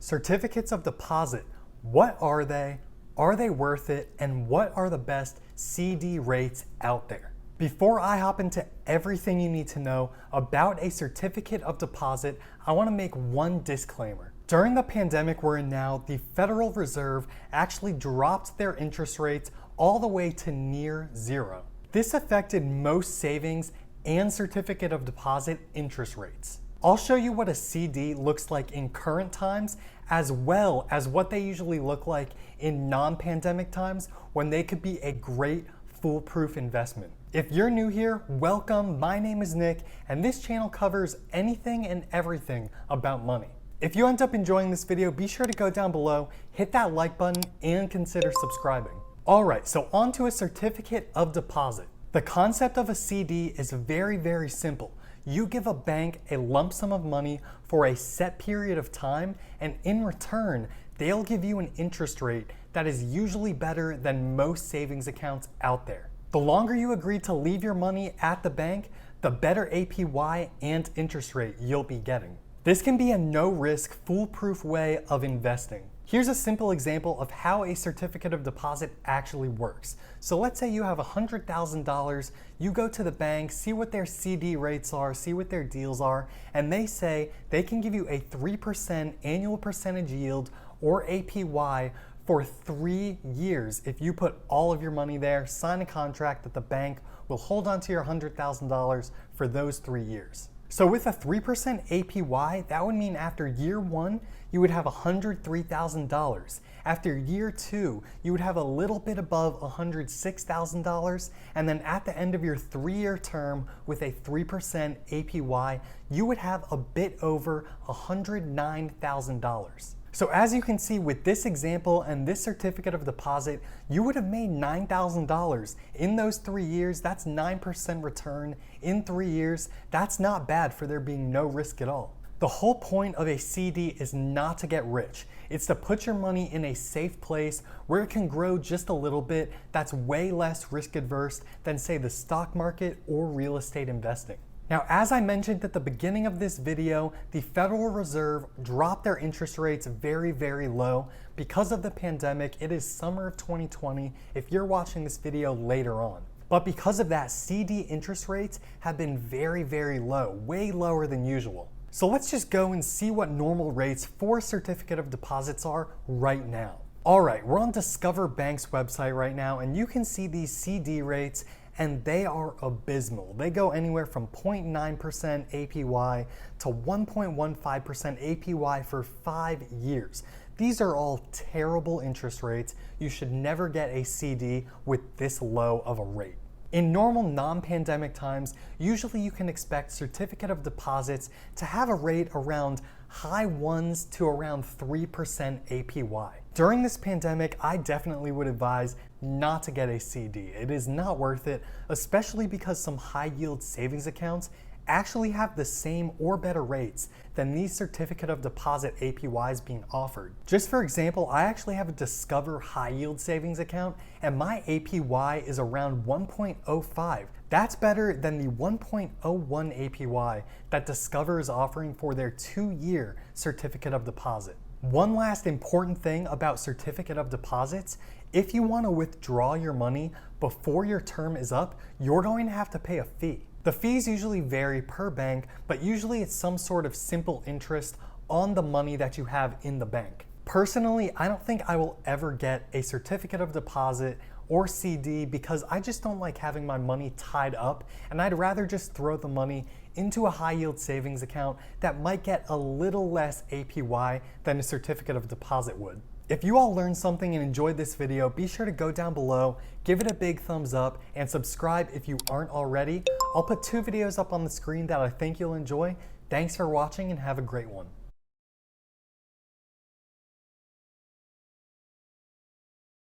Certificates of deposit. What are they? Are they worth it? And what are the best CD rates out there? Before I hop into everything you need to know about a certificate of deposit, I want to make one disclaimer. During the pandemic we're in now, the Federal Reserve actually dropped their interest rates all the way to near zero. This affected most savings and certificate of deposit interest rates. I'll show you what a CD looks like in current times, as well as what they usually look like in non-pandemic times when they could be a great foolproof investment. If you're new here, welcome. My name is Nick, and this channel covers anything and everything about money. If you end up enjoying this video, be sure to go down below, hit that like button, and consider subscribing. All right, so on to a certificate of deposit. The concept of a CD is very, very simple. You give a bank a lump sum of money for a set period of time, and in return, they'll give you an interest rate that is usually better than most savings accounts out there. The longer you agree to leave your money at the bank, the better APY and interest rate you'll be getting. This can be a no-risk, foolproof way of investing. Here's a simple example of how a certificate of deposit actually works. So let's say you have $100,000, you go to the bank, see what their CD rates are, see what their deals are, and they say they can give you a 3% annual percentage yield or APY for 3 years. If you put all of your money there, sign a contract that the bank will hold on to your $100,000 for those 3 years. So with a 3% APY, that would mean after year one, you would have $103,000. After year two, you would have a little bit above $106,000. And then at the end of your 3-year term with a 3% APY, you would have a bit over $109,000. So as you can see with this example and this certificate of deposit, you would have made $9,000 in those 3 years. That's 9% return in 3 years. That's not bad for there being no risk at all. The whole point of a CD is not to get rich. It's to put your money in a safe place where it can grow just a little bit. That's way less risk adverse than, say, the stock market or real estate investing. Now, as I mentioned at the beginning of this video, the Federal Reserve dropped their interest rates very, very low. Because of the pandemic, it is summer of 2020 if you're watching this video later on. But because of that, CD interest rates have been very, very low, way lower than usual. So let's just go and see what normal rates for certificate of deposits are right now. All right, we're on Discover Bank's website right now, and you can see these CD rates, and they are abysmal. They go anywhere from 0.9% APY to 1.15% APY for 5 years. These are all terrible interest rates. You should never get a CD with this low of a rate. In normal non-pandemic times, usually you can expect certificate of deposits to have a rate around high 1s to around 3% APY. During this pandemic, I definitely would advise not to get a CD. It is not worth it, especially because some high yield savings accounts actually have the same or better rates than these certificate of deposit APYs being offered. Just for example, I actually have a Discover high yield savings account, and my APY is around 1.05. That's better than the 1.01 APY that Discover is offering for their 2-year certificate of deposit. One last important thing about certificate of deposits: if you want to withdraw your money before your term is up, you're going to have to pay a fee. The fees usually vary per bank, but usually it's some sort of simple interest on the money that you have in the bank. Personally, I don't think I will ever get a certificate of deposit or CD because I just don't like having my money tied up, and I'd rather just throw the money into a high yield savings account that might get a little less APY than a certificate of deposit would. If you all learned something and enjoyed this video, be sure to go down below, give it a big thumbs up, and subscribe if you aren't already. I'll put 2 videos up on the screen that I think you'll enjoy. Thanks for watching and have a great one.